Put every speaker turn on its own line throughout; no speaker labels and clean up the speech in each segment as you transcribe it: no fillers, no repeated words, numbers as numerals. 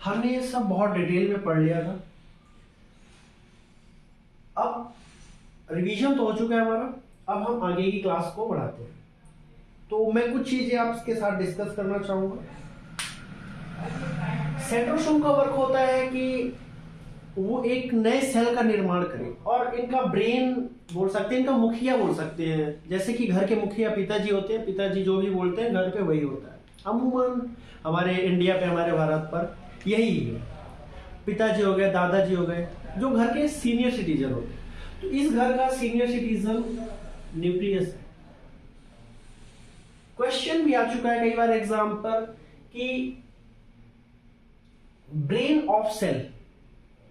हमने ये सब बहुत डिटेल में पढ़ लिया था। अब रिवीजन तो हो चुका है हमारा, अब हम आगे की क्लास को बढ़ाते हैं। तो मैं कुछ चीजें आपके साथ डिस्कस करना चाहूंगा। सेंट्रोसोम का वर्क होता है कि वो एक नए सेल का निर्माण करे, और इनका ब्रेन बोल सकते हैं, इनका मुखिया बोल सकते हैं। जैसे कि घर के मुखिया पिताजी होते हैं, पिताजी जो भी बोलते हैं घर पे वही होता है। अमूमन हमारे इंडिया पे, हमारे भारत पर यही है। पिताजी हो गए, दादाजी हो गए, जो घर के सीनियर सिटीजन होते हैं। तो इस घर का सीनियर सिटीजन न्यूक्लियस है। क्वेश्चन भी आ चुका है कई बार एग्जाम पर कि ब्रेन ऑफ सेल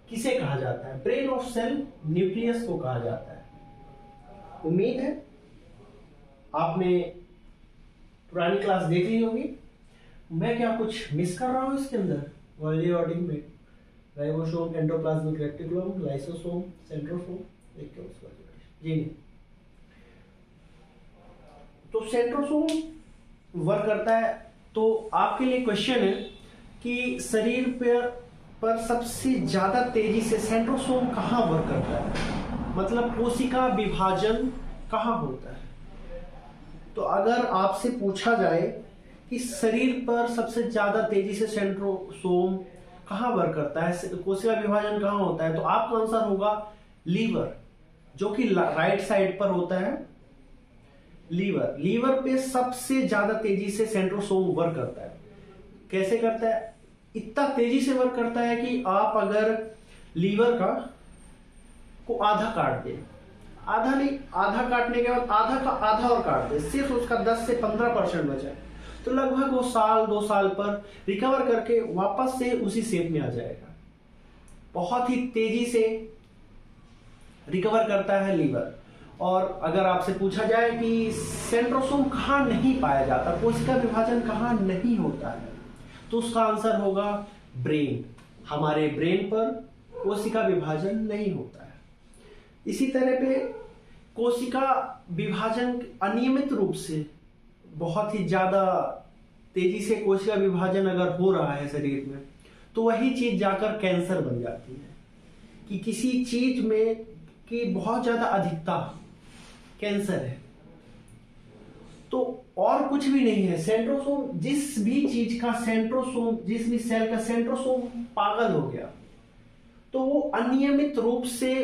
किसे कहा जाता है। ब्रेन ऑफ सेल न्यूक्लियस को कहा जाता है। उम्मीद है आपने पुरानी क्लास देख ली होगी। मैं क्या कुछ मिस कर रहा हूं इसके अंदर? वॉल्यूडिंग में ribosome, endoplasmic reticulum, lysosome, centrosome, जी नहीं। तो सेंट्रोसोम वर्क करता है। तो आपके लिए क्वेश्चन है कि शरीर पर सबसे ज्यादा तेजी से सेंट्रोसोम कहां वर्क करता है, मतलब कोशिका विभाजन कहां होता है। तो अगर आपसे पूछा जाए कि शरीर पर सबसे ज्यादा तेजी से सेंट्रोसोम कहां वर्क करता है, कोशिका विभाजन कहां होता है, तो आपका आंसर होगा लीवर, जो कि राइट साइड पर होता है। लीवर पे सबसे ज्यादा तेजी से सेंट्रोसोम वर्क करता है। कैसे करता है? इतना तेजी से वर्क करता है कि आप अगर लीवर को आधा काट दें, आधा नहीं, आधा काटने के बाद आधा का आधा और काट दें, सिर्फ उसका 10 से 15% बचा, तो लगभग वो साल 2 साल पर रिकवर करके वापस से उसी शेप में आ जाएगा। बहुत ही तेजी से रिकवर करता है लीवर। और अगर आपसे पूछा जाए कि सेंट्रोसोम कहां नहीं पाया जाता, कोशिका विभाजन कहां नहीं होता है, तो उसका आंसर होगा ब्रेन। हमारे ब्रेन पर कोशिका विभाजन नहीं होता है। इसी तरह पे कोशिका विभाजन अनियमित रूप से, बहुत ही ज्यादा तेजी से कोशिका विभाजन अगर हो रहा है शरीर में, तो वही चीज जाकर कैंसर बन जाती है। कि किसी चीज में की बहुत ज्यादा अधिकता कैंसर है। तो और कुछ भी नहीं है। सेंट्रोसोम, जिस भी चीज का सेंट्रोसोम, जिस भी सेल का सेंट्रोसोम पागल हो गया, तो वो अनियमित रूप से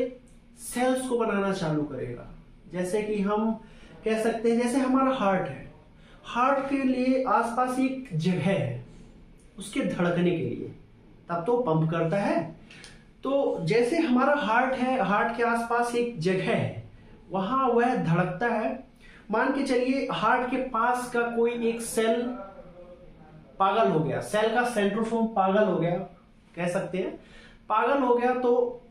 सेल्स को बनाना चालू करेगा। जैसे कि हम कह सकते हैं, जैसे हमारा हार्ट है, हार्ट के लिए आसपास एक जगह है उसके धड़कने के लिए, तब तो पंप करता है। तो जैसे हमारा हार्ट है, हार्ट के आसपास एक जगह है, वहां वह धड़कता है। मान के चलिए हार्ट के पास का कोई एक सेल पागल हो गया, सेल का सेंट्रोसोम पागल हो गया, कह सकते हैं पागल हो गया, तो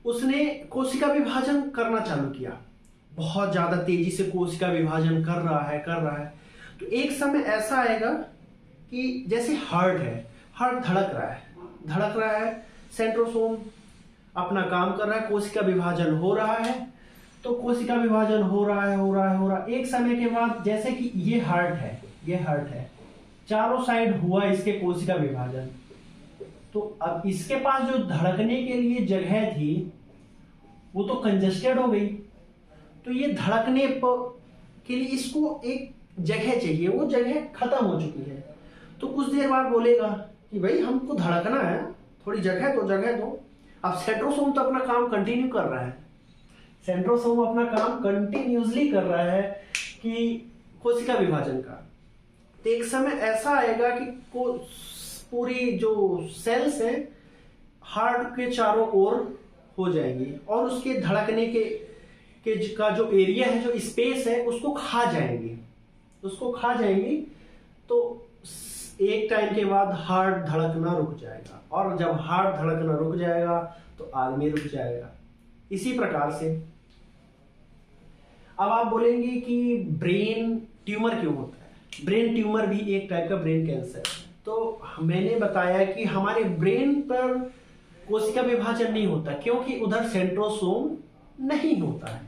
उसने कोशिका विभाजन करना चालू किया। बहुत ज्यादा तेजी से कोशिका विभाजन कर रहा है। तो एक समय ऐसा आएगा कि जैसे हार्ट है, हार्ट धड़क रहा है, सेंट्रोसोम अपना काम कर रहा है, कोशिका विभाजन हो रहा है। तो कोशिका विभाजन हो रहा है। एक समय के बाद, जैसे कि ये हार्ट है, चारों साइड हुआ इसके कोशिका विभाजन, तो अब इसके पास जो धड़कने के लिए जगह थी वो तो कंजेस्टेड हो गई। तो ये धड़कने के लिए इसको एक जगह चाहिए, वो जगह खत्म हो चुकी है। तो कुछ देर बाद बोलेगा कि भाई हमको धड़कना है, थोड़ी जगह दो। अब सेंट्रोसोम तो अपना काम कंटिन्यू कर रहा है, सेंट्रोसोम अपना काम कंटिन्यूसली कर रहा है कि कोशिका विभाजन का। तो एक समय ऐसा आएगा कि पूरी जो सेल्स है हार्ट के चारों ओर हो जाएंगी, और उसके धड़कने का जो एरिया है, जो स्पेस है, उसको खा जाएंगी। तो एक टाइम के बाद हार्ट धड़कना रुक जाएगा, और जब हार्ट धड़कना रुक जाएगा तो आदमी रुक जाएगा। इसी प्रकार से अब आप बोलेंगे कि ब्रेन ट्यूमर क्यों होता है? ब्रेन ट्यूमर भी एक टाइप का ब्रेन कैंसर है। तो मैंने बताया कि हमारे ब्रेन पर कोशिका विभाजन नहीं होता, क्योंकि उधर सेंट्रोसोम नहीं होता है।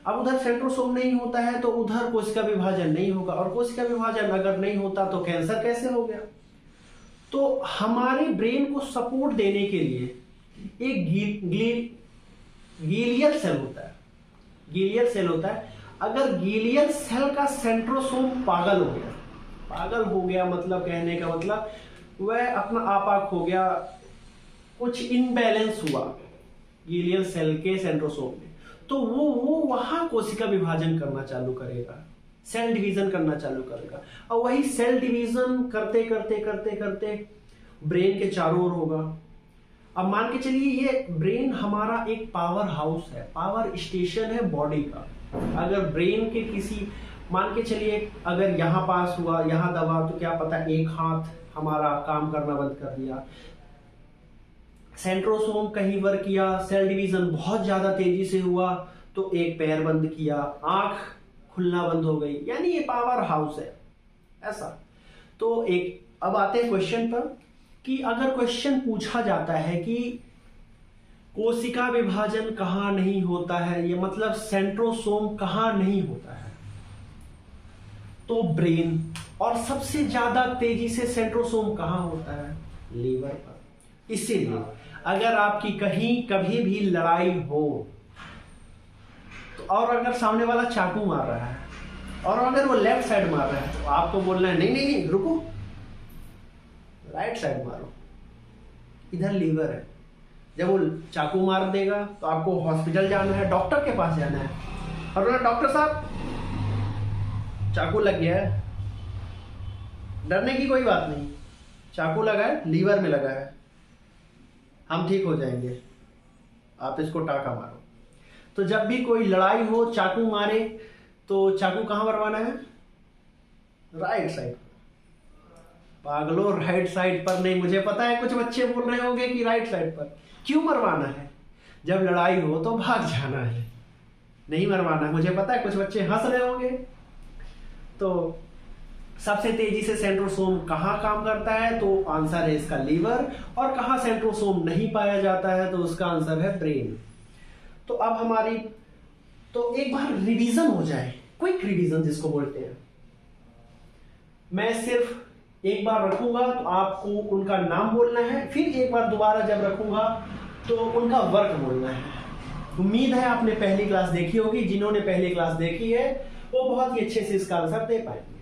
अब उधर सेंट्रोसोम नहीं होता है तो उधर कोशिका विभाजन नहीं होगा, और कोशिका विभाजन अगर नहीं होता तो कैंसर कैसे हो गया? तो हमारे ब्रेन को सपोर्ट देने के लिए एक गीलियल सेल होता है, गीलियल सेल होता है। अगर गीलियल सेल का सेंट्रोसोम पागल हो गया मतलब कहने का मतलब वह अपना आपा खो गया, कुछ इनबैलेंस हुआ गीलियल सेल के सेंट्रोसोम में, तो वो वहां कोशिका विभाजन करना चालू करेगा, सेल डिवीजन करना चालू करेगा। और वही सेल डिवीजन करते करते करते करते ब्रेन के चारों ओर होगा। अब मान के चलिए ये ब्रेन हमारा एक पावर हाउस है, पावर स्टेशन है बॉडी का। अगर ब्रेन के किसी मान के चलिए अगर यहाँ पास हुआ, यहाँ दबा, तो क्या पता एक हाथ हमारा काम करना बंद कर दिया, सेंट्रोसोम कहीं वर्क किया, सेल डिवीजन बहुत ज्यादा तेजी से हुआ तो एक पैर बंद किया, आंख खुलना बंद हो गई, यानी ये पावर हाउस है ऐसा। तो एक अब आते हैं क्वेश्चन पर कि अगर क्वेश्चन पूछा जाता है कि कोशिका विभाजन कहां नहीं होता है, ये मतलब सेंट्रोसोम कहां नहीं होता है, तो ब्रेन। और सबसे ज्यादा तेजी से सेंट्रोसोम कहां होता है? लीवर पर। इसीलिए अगर आपकी कहीं कभी भी लड़ाई हो तो और अगर सामने वाला चाकू मार रहा है और अगर वो लेफ्ट साइड मार रहा है तो आपको बोलना है नहीं नहीं नहीं रुको, राइट साइड मारो, इधर लीवर है। जब वो चाकू मार देगा तो आपको हॉस्पिटल जाना है, डॉक्टर के पास जाना है और बोला डॉक्टर साहब चाकू लग गया है। डरने की कोई बात नहीं, चाकू लगा है, लीवर में लगा है, हम ठीक हो जाएंगे, आप इसको टाका मारो। तो जब भी कोई लड़ाई हो, चाकू मारे, तो चाकू कहां मरवाना है? Right side. पागलो, राइट साइड पर नहीं। मुझे पता है कुछ बच्चे बोल रहे होंगे कि राइट साइड पर क्यों मरवाना है, जब लड़ाई हो तो भाग जाना है, नहीं मरवाना है। मुझे पता है कुछ बच्चे हंस रहे होंगे। तो सबसे तेजी से सेंट्रोसोम कहां काम करता है, तो आंसर है इसका लीवर। और कहां सेंट्रोसोम नहीं पाया जाता है, तो उसका आंसर है ब्रेन। तो अब हमारी तो एक बार रिवीजन हो जाए, क्विक रिवीजन जिसको बोलते हैं। मैं सिर्फ एक बार रखूंगा तो आपको उनका नाम बोलना है, फिर एक बार दोबारा जब रखूंगा तो उनका वर्क बोलना है। उम्मीद है आपने पहली क्लास देखी होगी, जिन्होंने पहली क्लास देखी है वो बहुत ही अच्छे से इसका आंसर दे पाएंगे।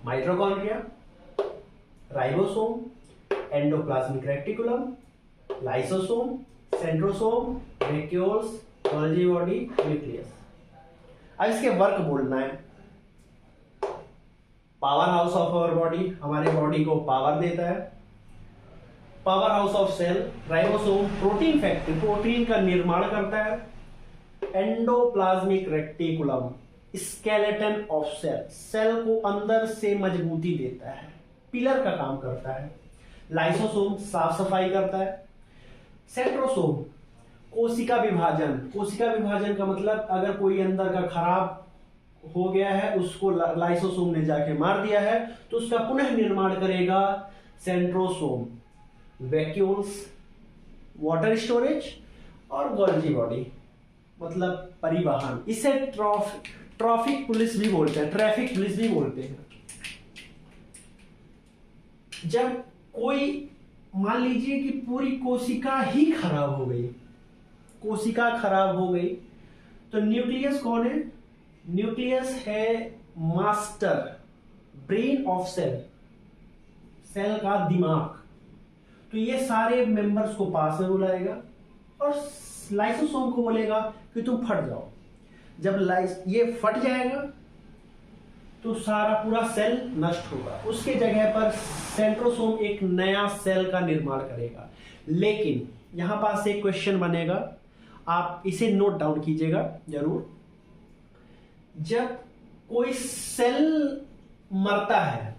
Mitochondria, ribosome, endoplasmic reticulum, lysosome, centrosome, vacuoles, Golgi body, nucleus. अब इसके वर्क बोलना है। Power house of our body, हमारे बॉडी को पावर देता है। Power house of cell, ribosome protein factory, protein का निर्माण करता है। Endoplasmic reticulum skeleton of cell, cell को अंदर से मजबूती देता है, पिलर का काम करता है। लाइसोसोम साफ सफाई करता है। सेंट्रोसोम कोशिका विभाजन, कोशिका विभाजन का मतलब अगर कोई अंदर का खराब हो गया है, उसको लाइसोसोम ने जाके मार दिया है, तो उसका पुनः निर्माण करेगा सेंट्रोसोम। वैक्यूल्स वाटर स्टोरेज, और गोल्गी बॉडी मतलब परिवहन, इसे ट्रैफिक पुलिस भी बोलते हैं, ट्रैफिक पुलिस भी बोलते हैं। जब कोई मान लीजिए कि पूरी कोशिका ही खराब हो गई, कोशिका खराब हो गई, तो न्यूक्लियस कौन है? न्यूक्लियस है master brain of cell, cell का दिमाग। तो ये सारे मेंबर्स को पास में बुलाएगा और लाइसोसोम को बोलेगा कि तुम फट जाओ। जब ये फट जाएगा तो सारा पूरा सेल नष्ट होगा, उसके जगह पर सेंट्रोसोम एक नया सेल का निर्माण करेगा। लेकिन यहां पास एक क्वेश्चन बनेगा, आप इसे नोट डाउन कीजिएगा जरूर। जब कोई सेल मरता है,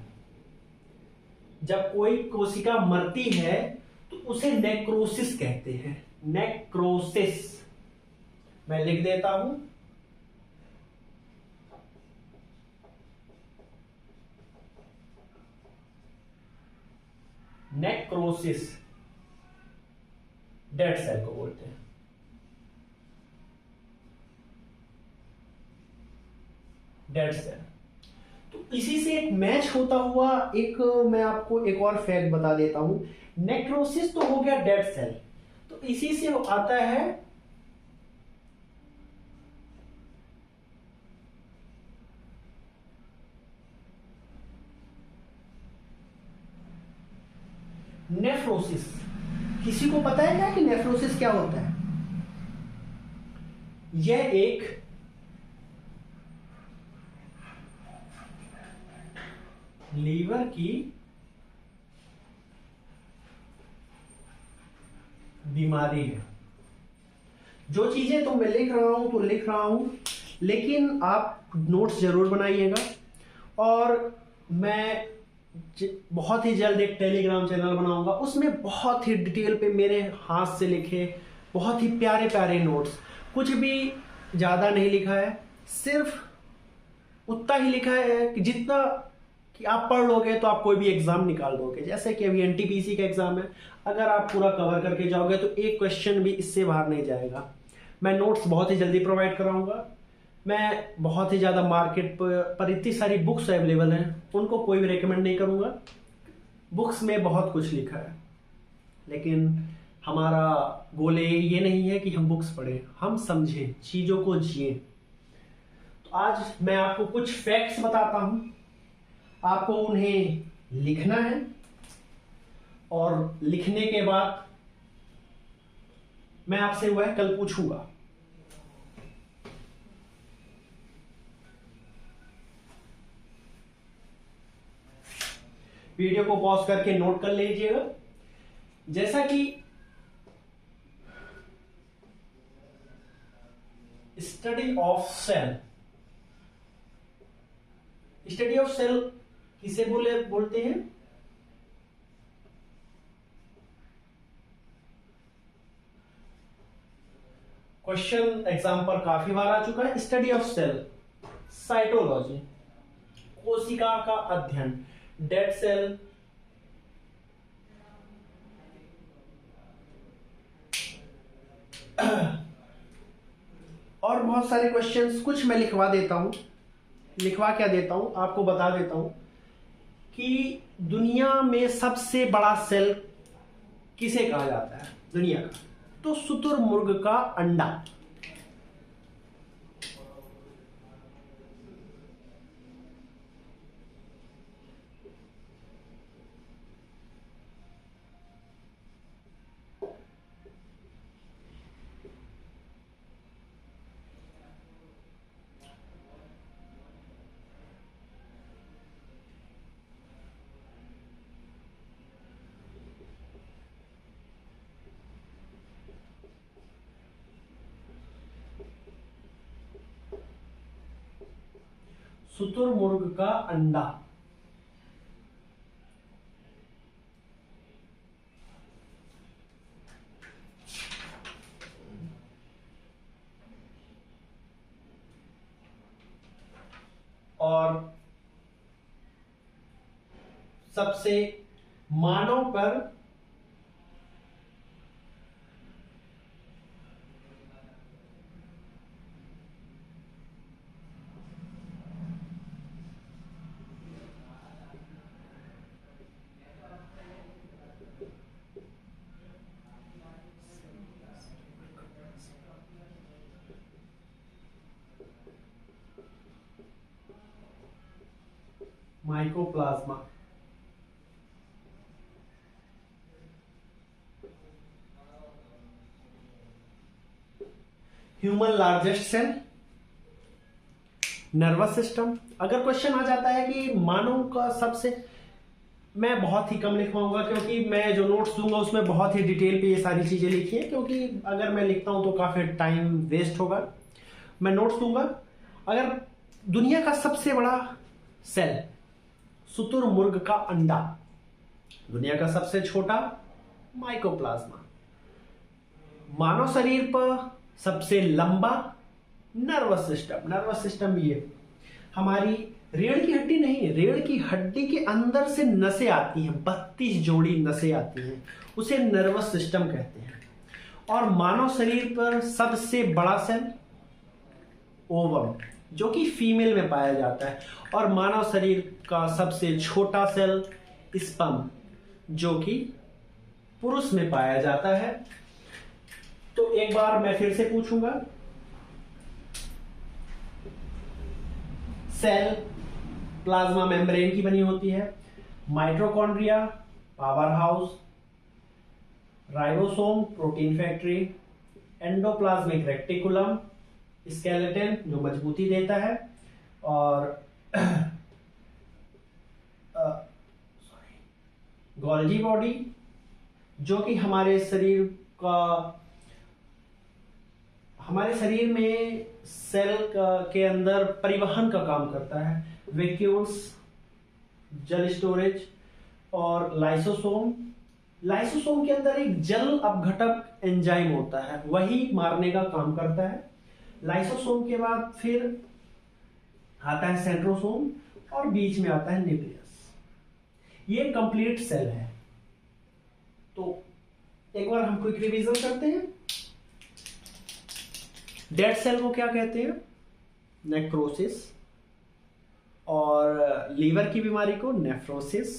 जब कोई कोशिका मरती है तो उसे नेक्रोसिस कहते हैं। नेक्रोसिस मैं लिख देता हूं, नेक्रोसिस डेड सेल को बोलते हैं। डेड सेल, तो इसी से एक मैच होता हुआ एक मैं आपको एक और फैक्ट बता देता हूं। नेक्रोसिस तो हो गया डेड सेल, तो इसी से आता है नेफ्रोसिस। किसी को पता है क्या कि नेफ्रोसिस क्या होता है? यह एक लीवर की बीमारी है। जो चीजें तो मैं लिख रहा हूं, लेकिन आप नोट्स जरूर बनाइएगा। और मैं बहुत ही जल्द एक टेलीग्राम चैनल बनाऊंगा, उसमें बहुत ही डिटेल पे मेरे हाथ से लिखे बहुत ही प्यारे प्यारे नोट्स, कुछ भी ज़्यादा नहीं लिखा है, सिर्फ उतना ही लिखा है कि जितना कि आप पढ़ लोगे तो आप कोई भी एग्जाम निकाल दोगे। जैसे कि अभी एनटीपीसी का एग्जाम है, अगर आप पूरा कवर करके जाओगे तो एक क्वेश्चन भी इससे बाहर नहीं जाएगा। मैं नोट्स बहुत ही जल्दी प्रोवाइड कराऊंगा। मैं बहुत ही ज़्यादा मार्केट पर इतनी सारी बुक्स अवेलेबल हैं, उनको कोई भी रेकमेंड नहीं करूंगा। बुक्स में बहुत कुछ लिखा है, लेकिन हमारा गोल ये नहीं है कि हम बुक्स पढ़ें, हम समझें, चीज़ों को जिए। तो आज मैं आपको कुछ फैक्ट्स बताता हूं, आपको उन्हें लिखना है और लिखने के बाद मैं आपसे वह कल पूछूंगा। वीडियो को पॉज करके नोट कर लीजिएगा। जैसा कि study of cell, study of cell किसे बोलते हैं? क्वेश्चन एग्जाम पर काफी बार आ चुका है। स्टडी ऑफ सेल, साइटोलॉजी, कोशिका का अध्ययन, डेड सेल, और बहुत सारे क्वेश्चंस कुछ मैं लिखवा देता हूं। लिखवा क्या देता हूं, आपको बता देता हूं कि दुनिया में सबसे बड़ा सेल किसे कहा जाता है दुनिया का? तो शुतुरमुर्ग का अंडा। शुतुरमुर्ग का अंडा। और सबसे मानव पर mycoplasma. Human largest cell, nervous system. अगर क्वेश्चन आ जाता है कि मानव का सबसे, मैं बहुत ही कम लिखवाऊंगा क्योंकि मैं जो नोट्स दूंगा उसमें बहुत ही डिटेल पे ये सारी चीजें लिखी है, क्योंकि अगर मैं लिखता हूं तो काफी टाइम वेस्ट होगा। मैं नोट्स दूंगा। अगर दुनिया का सबसे बड़ा सेल शुतुरमुर्ग का अंडा, दुनिया का सबसे छोटा माइकोप्लाज्मा, मानव शरीर पर सबसे लंबा नर्वस सिस्टम। नर्वस सिस्टम ये हमारी रीढ़ की हड्डी नहीं, रीढ़ की हड्डी के अंदर से नसें आती हैं, 32 जोड़ी नसें आती हैं, उसे नर्वस सिस्टम कहते हैं। और मानव शरीर पर सबसे बड़ा सेल ओवम, जो कि फीमेल में पाया जाता है, और मानव शरीर का सबसे छोटा सेल स्पर्म जो कि पुरुष में पाया जाता है। तो एक बार मैं फिर से पूछूंगा, सेल प्लाज्मा मेम्ब्रेन की बनी होती है, mitochondria power house, ribosome protein factory, endoplasmic reticulum skeleton जो मजबूती देता है, और गोल्जी बॉडी जो कि हमारे शरीर में सेल के अंदर परिवहन का काम करता है, वैक्यूल्स जल स्टोरेज, और लाइसोसोम के अंदर एक जल अपघटक एंजाइम होता है, वही मारने का काम करता है। लाइसोसोम के बाद फिर आता है सेंट्रोसोम, और बीच में आता है न्यूक्लियस। ये कंप्लीट सेल है। तो एक बार हम क्विक रिवीजन करते हैं। डेड सेल को क्या कहते हैं? नेक्रोसिस, और लीवर की बीमारी को नेफ्रोसिस।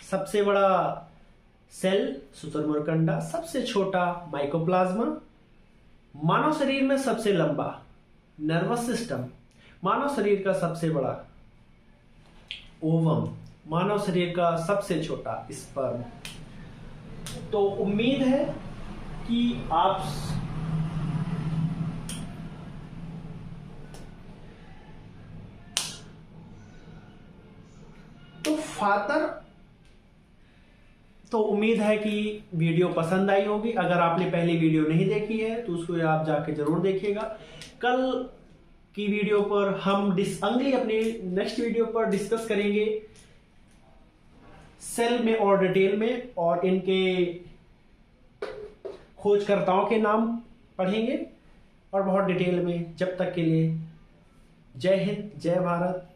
सबसे बड़ा सेल शुतुरमुर्ग, सबसे छोटा माइकोप्लाज्मा, मानव शरीर में सबसे लंबा नर्वस सिस्टम, मानव शरीर का सबसे बड़ा ओवम, मानव शरीर का सबसे छोटा स्पर्म। तो उम्मीद है कि आप तो उम्मीद है कि वीडियो पसंद आई होगी। अगर आपने पहली वीडियो नहीं देखी है तो उसको आप जाके जरूर देखिएगा। कल की वीडियो पर हम अगली अपनी नेक्स्ट वीडियो पर डिस्कस करेंगे सेल में और डिटेल में, और इनके खोजकर्ताओं के नाम पढ़ेंगे और बहुत डिटेल में। जब तक के लिए जय हिंद, जय भारत।